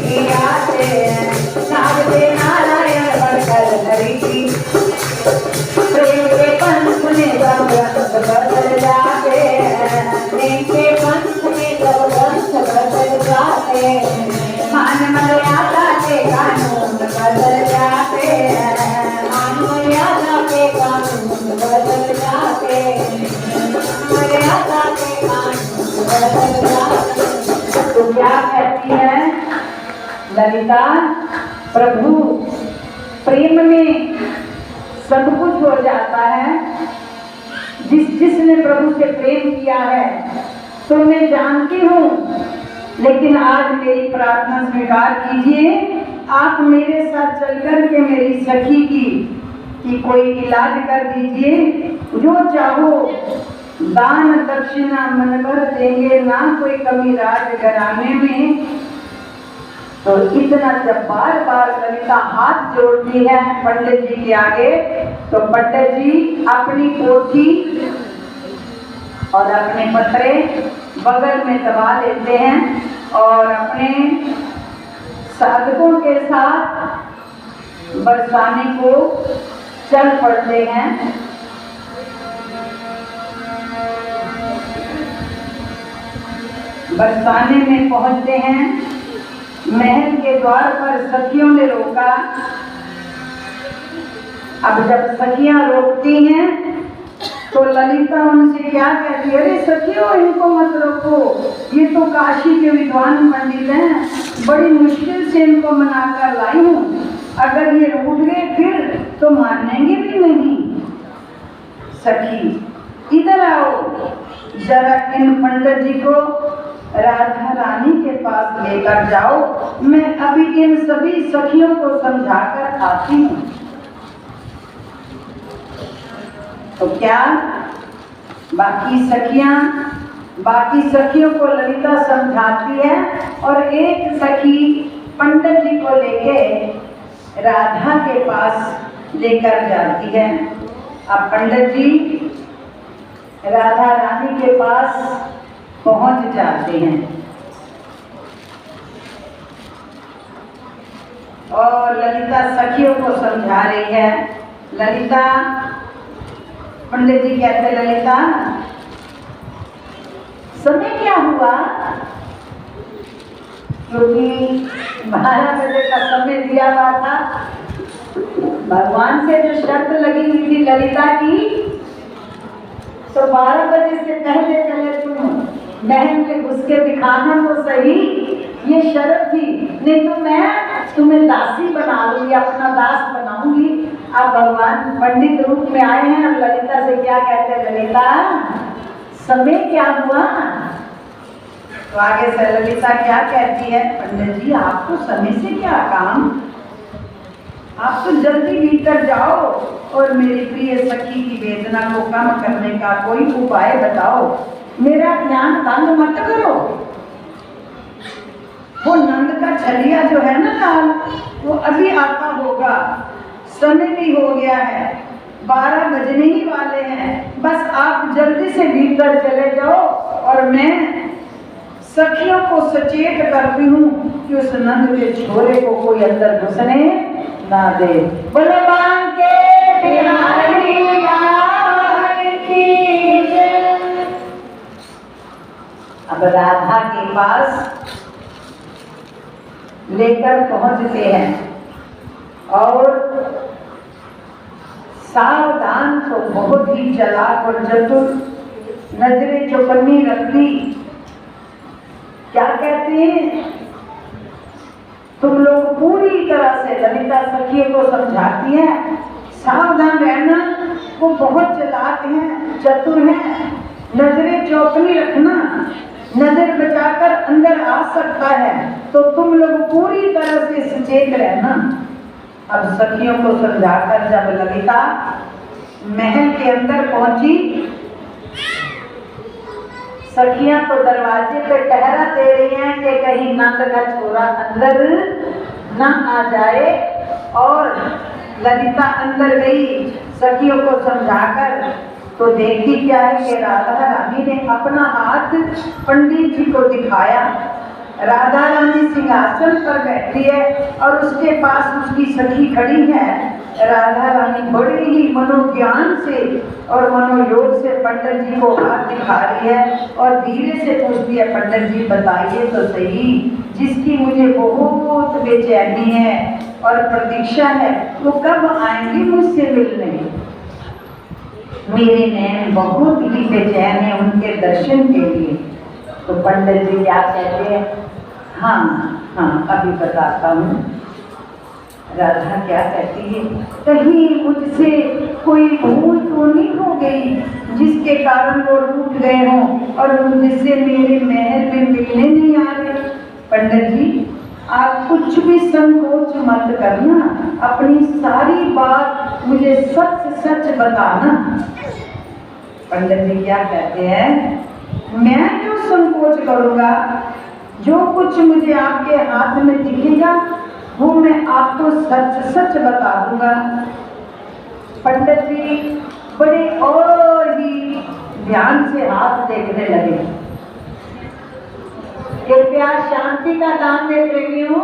की आते हैं, नारदे नारायण बनकर नरी की। प्रेम के पंथ में सब रंग बदल जाते हैं, प्रेम के पंथ में सब रंग बदल जाते हैं, मान मर्यादा के कानून बदल जाते हैं, मान मर्यादा के कानून बदल जाते हैं, मर्यादा के कानून बदल जाते हैं। तो क्या कहती है ललिता? प्रभु प्रेम में सब कुछ हो जाता है। जिसने प्रभु से प्रेम किया है तो मैं जानती हूँ, लेकिन आज मेरी प्रार्थना स्वीकार कीजिए। आप मेरे साथ चलकर के मेरी सखी की कोई इलाज कर दीजिए। जो चाहो दान दक्षिणा मन भर देंगे, ना कोई कमी राज घराने में। तो इतना जब बार बार ललिता हाथ जोड़ती है पंडित जी के आगे, तो पंडित जी अपनी पोथी और अपने पत्रे बगल में दबा लेते हैं और अपने साधकों के साथ बरसाने को चल पड़ते हैं। बरसाने में पहुंचते हैं। महल के द्वार पर सखियों ने रोका। अब जब सखियां रोकती हैं तो ललिता उनसे क्या कहती है? अरे सखियों, इनको मत रोको, ये तो काशी के विद्वान पंडित हैं, बड़ी मुश्किल से इनको मनाकर लाई हूँ। अगर ये रूठ गए फिर तो मानेंगे भी नहीं। सखी इधर आओ, जरा इन पंडित जी को राधा रानी के पास लेकर जाओ, मैं अभी इन सभी सखियों को समझाकर आती हूँ। तो क्या बाकी सखियों को ललिता समझाती है और एक सखी पंडित जी को लेके राधा के पास लेकर जाती है। अब पंडित जी राधा रानी के पास पहुंच जाते हैं और ललिता सखियों को समझा रही है। ललिता, पंडित जी कहते, ललिता समय क्या हुआ? क्योंकि 12 बजे का समय दिया हुआ था। भगवान से जो शर्त लगी हुई थी ललिता की, तो 12 बजे से पहले तुम महल में घुस के दिखाना तो सही, ये शर्त थी, नहीं तो मैं तुम्हें दासी बना लूंगी, अपना दास बनाऊंगी। अब भगवान पंडित रूप में आए हैं और ललिता से क्या कहते हैं? ललिता समय क्या हुआ? तो आगे से ललिता क्या कहती है? पंडित जी, आपको समय से क्या काम? आप तो जल्दी भीतर जाओ और मेरी प्रिय सखी की वेदना को कम करने का कोई उपाय बताओ। मेरा ध्यान तंग मत करो। वो नंद का छलिया जो है ना लाल, वो अभी आता होगा, समय भी हो गया है, 12 बजने ही वाले हैं। बस आप जल्दी से भीतर चले जाओ और मैं सखियों को सचेत करती हूँ कि उस नंद के छोरे को कोई अंदर घुसने ना दे। बलवान के बिहारी की। अब राधा के पास लेकर पहुंचते हैं और सावधान तो बहुत ही चालाक और चतुर, नजरें चौकन्नी रखती। क्या कहते हैं? तुम लोग पूरी तरह से ललिता सखियों को समझाती है, सावधान रहना, वो बहुत चालाक हैं, चतुर हैं, नजरें चौकन्नी रखना, नजर बचाकर अंदर आ सकता है, तो तुम लोग पूरी तरह से सचेत रहना। अब सखियों को समझाकर जब ललिता महल के अंदर पहुंची, सखियां तो दरवाजे पे टहरा दे रही हैं कि कहीं नंद का छोरा अंदर न आ जाए। और ललिता अंदर गई सखियों को समझाकर, तो देखती क्या है कि राधा रानी ने अपना हाथ पंडित जी को दिखाया। राधा रानी सिंहासन पर बैठी है और उसके पास उसकी सखी खड़ी है। राधा रानी बड़े ही मनोज्ञान से और मनोयोग से पंडित जी को हाथ दिखा रही है और धीरे से पूछती है, पंडित जी बताइए तो सही, जिसकी मुझे बहुत बेचैनी है और प्रतीक्षा है, वो कब आएंगे मुझसे मिलने? मेरे नैन बहुत ही बेचैन है उनके दर्शन के लिए। तो पंडित जी क्या कहते हैं, हाँ हाँ अभी बताता हूँ। राधा क्या कहती है, कहीं मुझसे कोई भूल तो नहीं हो गई जिसके कारण वो रूठ गए हों और मुझसे मेरे महल में मिलने नहीं आ रहे? पंडित जी आप कुछ भी संकोच मत करना, अपनी सारी बात मुझे सच सच बताना। पंडित जी क्या कहते हैं, मैं क्यों संकोच करूँगा, जो कुछ मुझे आपके हाथ में दिखेगा वो मैं आपको सच सच बता दूंगा। पंडित जी बड़े और ही ध्यान से हाथ देखने लगे। कृपया शांति का दान दे प्रेमियों।